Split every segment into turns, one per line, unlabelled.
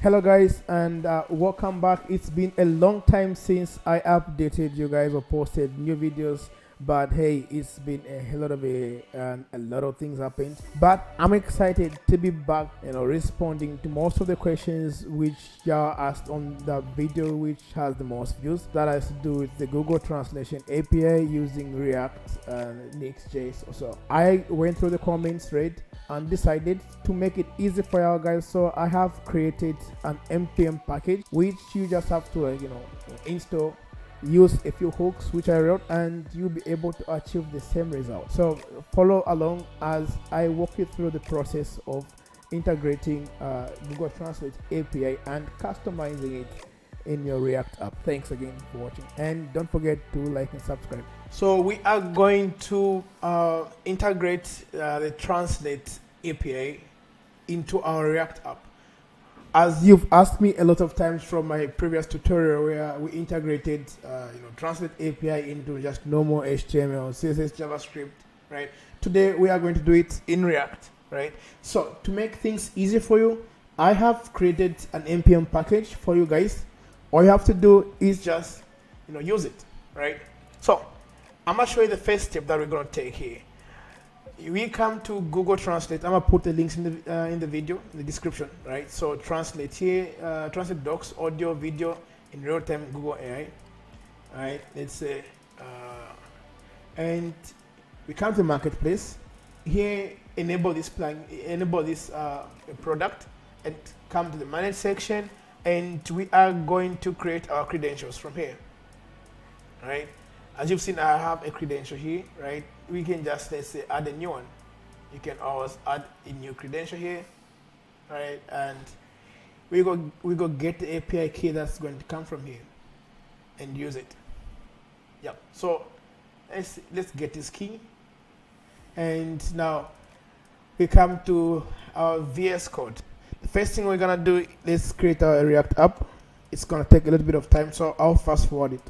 Hello guys, and welcome back. It's been a long time since I updated you guys or posted new videos, but hey, it's been a lot of things happened. But I'm excited to be back, responding to most of the questions which y'all asked on the video which has the most views. That has to do with the Google Translation API using React and Next.js. So I went through the comments, read, and decided to make it easy for y'all guys. So I have created an npm package which you just have to install, use a few hooks which I wrote, and you'll be able to achieve the same result. So follow along as I walk you through the process of integrating Google Translate API and customizing it in your React app. Thanks again for watching, and don't forget to like and subscribe. So we are going to integrate the Translate API into our React app. As you've asked me a lot of times from my previous tutorial where we integrated Translate API into just normal HTML, CSS, JavaScript, right? Today we are going to do it in React, right? So to make things easy for you, I have created an npm package for you guys. All you have to do is just use it, right? So I'm gonna show you the first step that we're gonna take here. We come to Google Translate. I'm gonna put the links in the video, in the description, right? So Translate here, Translate docs, audio, video in real time, Google AI. All right, let's say, and we come to the marketplace. Here, enable this product, and come to the manage section, and we are going to create our credentials from here, right? As you've seen, I have a credential here, right? We can just, let's say, add a new one. You can always add a new credential here, right? And we go get the API key that's going to come from here and use it. Yep. So let's get this key. And now we come to our VS Code. The first thing we're gonna do, let's create our React app. It's gonna take a little bit of time, so I'll fast forward it.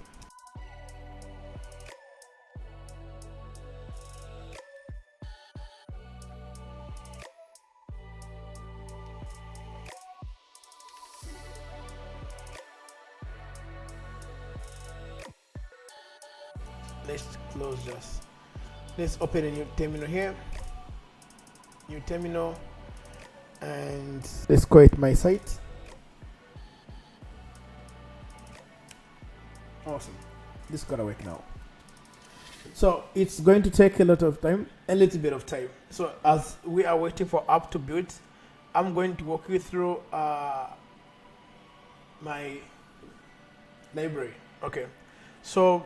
Let's close this. Let's open a new terminal here. New terminal, and let's create my site. Awesome. This is gonna work now. So it's going to take a little bit of time. So as we are waiting for app to build, I'm going to walk you through my library. Okay. So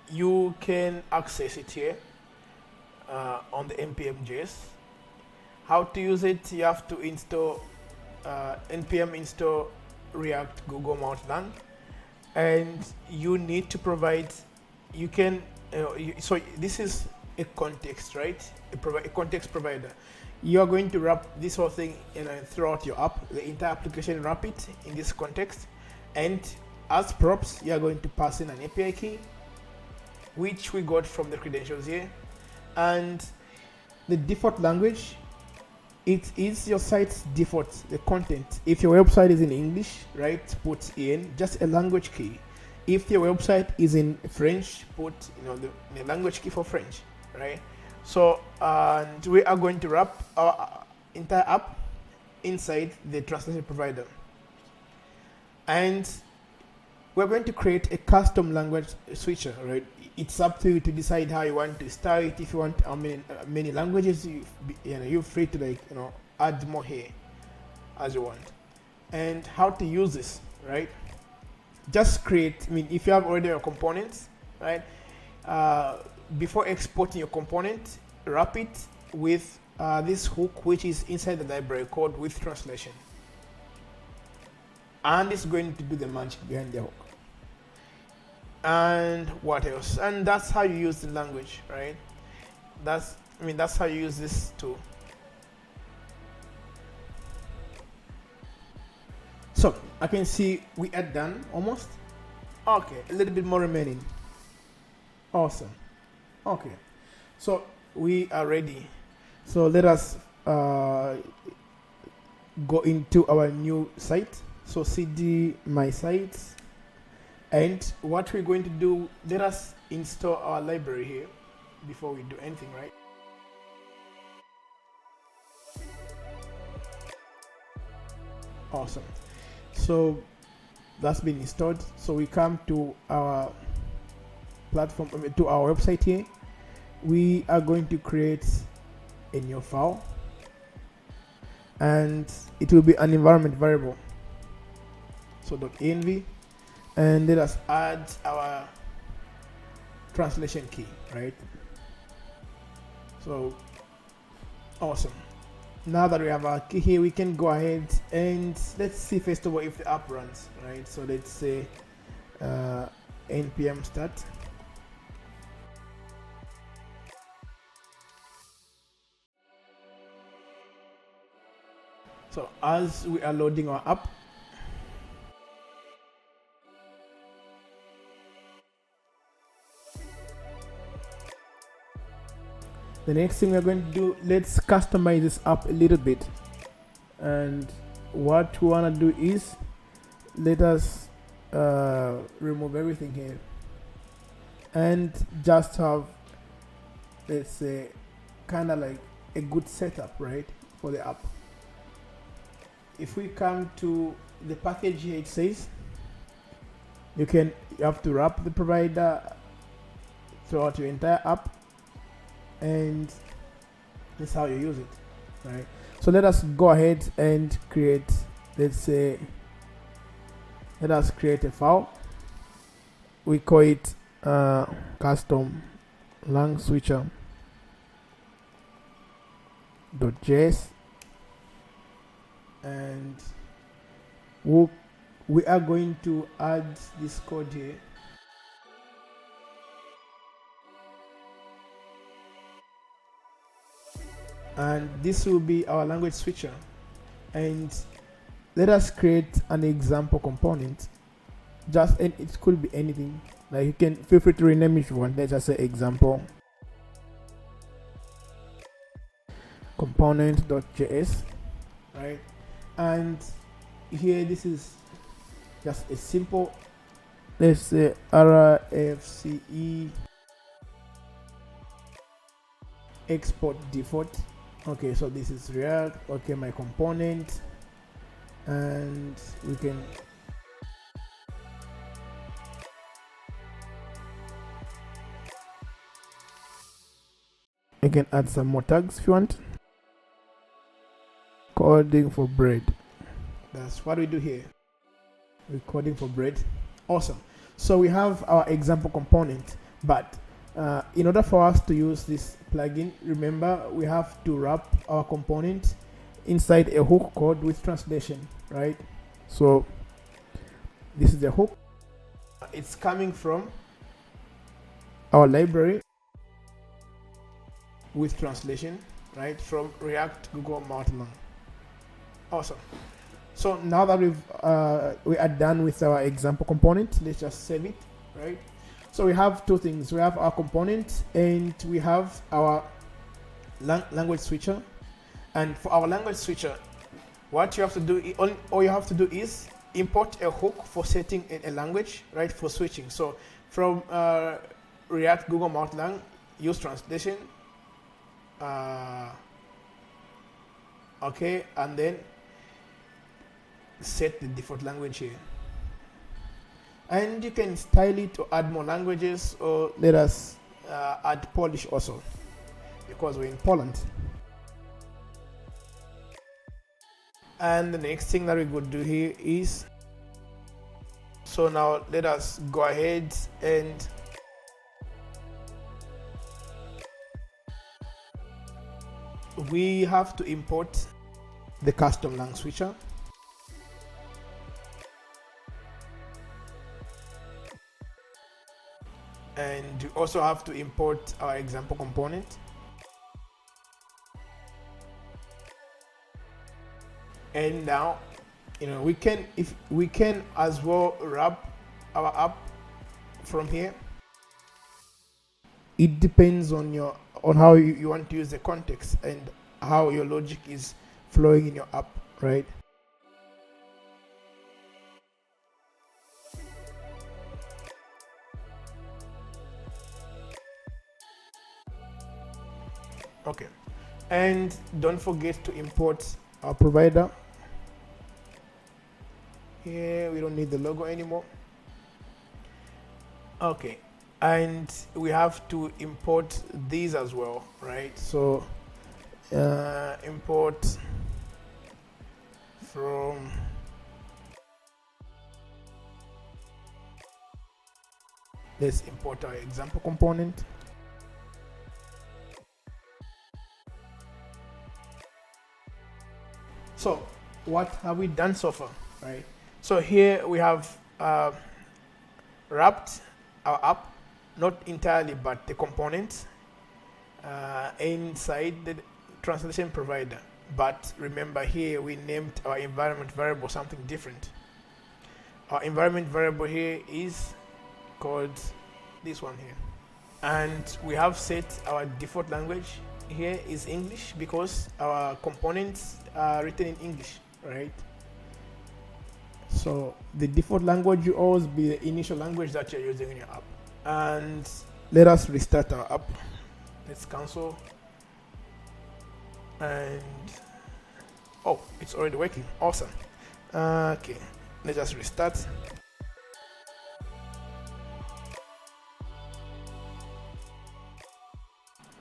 you can access it here on the npm.js. How to use it? You have to install npm install React Google multilingual, and you need to provide. You can so this is a context, right? A context provider. You are going to wrap this whole thing throughout your app, the entire application. Wrap it in this context, and as props, you are going to pass in an API key, which we got from the credentials here, and the default language. It is your site's default, the content. If your website is in English, right, put in just a language key. If your website is in French, put the language key for French, right? So and we are going to wrap our entire app inside the translation provider, and we're going to create a custom language switcher, right? It's up to you to decide how you want to style it. If you want many languages, you're free to add more here as you want. And how to use this, right? Just create. If you have already your components, right? Before exporting your component, wrap it with this hook, which is inside the library called with translation, and it's going to do the magic behind the hook. And what else? And that's how you use the language, right? That's how you use this tool. So I can see we are done almost. Okay, a little bit more remaining. Awesome. Okay, so we are ready. So let us go into our new site. So cd my sites, and what we're going to do, let us install our library here before we do anything, right? Awesome. So that's been installed. So we come to our platform, to our website here. We are going to create a new file, and it will be an environment variable. So .env, and let us add our translation key, right? So awesome. Now that we have our key here, we can go ahead and let's see first of all if the app runs, right? So let's say npm start. So as we are loading our app, the next thing we're going to do, let's customize this app a little bit. And what we want to do is, let us remove everything here and just have, let's say, kind of like a good setup, right, for the app. If we come to the package here, it says you have to wrap the provider throughout your entire app, and this is how you use it, right? So let us go ahead and create, let's say, let us create a file. We call it custom lang switcher.js, and we are going to add this code here. And this will be our language switcher. And let us create an example component. And it could be anything. Like, you can feel free to rename it if you want. Let's just say example component.js, right? And here, this is just a simple, let's say RFCE export default. Okay, so this is React. Okay, my component, and we can add some more tags if you want. Coding for bread. That's what we do here. We're coding for bread. Awesome. So we have our example component, but in order for us to use this plugin, remember, we have to wrap our component inside a hook code with translation, right? So this is the hook. It's coming from our library with translation, right, from React Google multilingual. Awesome. So now that we are done with our example component, let's just save it, right? So we have two things. We have our component and we have our language switcher. And for our language switcher, what you have to do, all you have to do is import a hook for setting a language, right, for switching. So from React Google multilingual, use translation. Okay, and then set the default language here. And you can style it or add more languages, or let us add Polish also, because we're in Poland. And the next thing that we could do here is, so now let us go ahead and we have to import the custom lang switcher. And we also have to import our example component. And now, we can as well wrap our app from here. It depends on how you want to use the context and how your logic is flowing in your app, right? Okay, and don't forget to import our provider. Here we don't need the logo anymore. Okay, and we have to import these as well, right? So import from let's import our example component. So what have we done so far, right? So here we have wrapped our app, not entirely, but the components inside the translation provider. But remember here we named our environment variable something different. Our environment variable here is called this one here. And we have set our default language here is English because our components are written in English, right? So the default language will always be the initial language that you're using in your app. And let us restart our app. Let's cancel. And oh, it's already working. Awesome. Okay, let's just restart.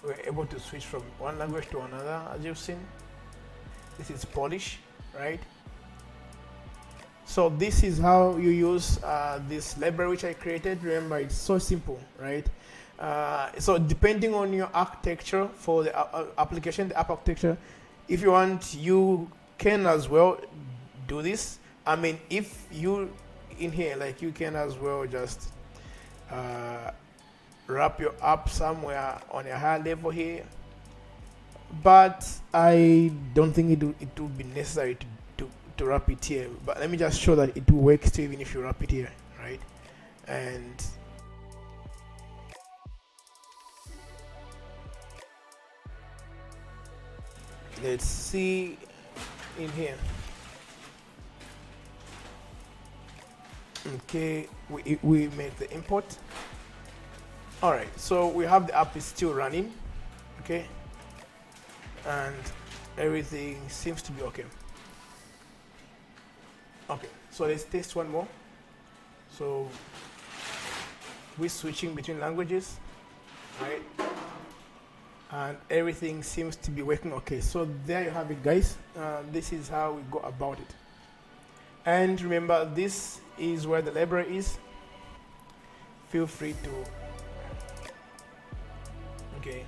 We're able to switch from one language to another, as you've seen. This is Polish, right? So this is how you use this library which I created. Remember, it's so simple, right? So depending on your architecture for the application, the app architecture, if you want, you can as well do this. I mean, if you in here, like you can as well just wrap your app somewhere on a higher level here. But I don't think it would be necessary to wrap it here. But let me just show that it will work still even if you wrap it here, right? And let's see in here. Okay, we made the import. All right, so we have the app is still running, okay, and everything seems to be okay. Okay, so let's test one more. So we're switching between languages, right? And everything seems to be working okay. So there you have it, guys. This is how we go about it. And remember, this is where the library is. Feel free to, okay.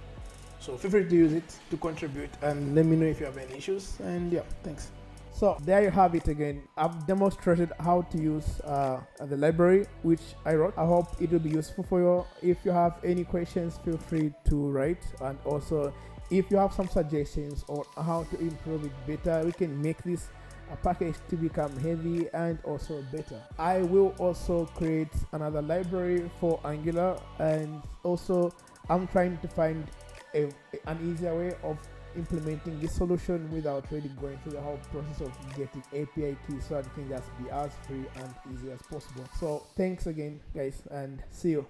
So feel free to use it to contribute and let me know if you have any issues. And yeah, thanks. So there you have it again. I've demonstrated how to use the library which I wrote. I hope it will be useful for you. If you have any questions, feel free to write. And also, if you have some suggestions on how to improve it better, we can make this a package to become heavy and also better. I will also create another library for Angular, and also I'm trying to find an easier way of implementing this solution without really going through the whole process of getting API keys, so that it can just be as free and easy as possible. So thanks again, guys, and see you.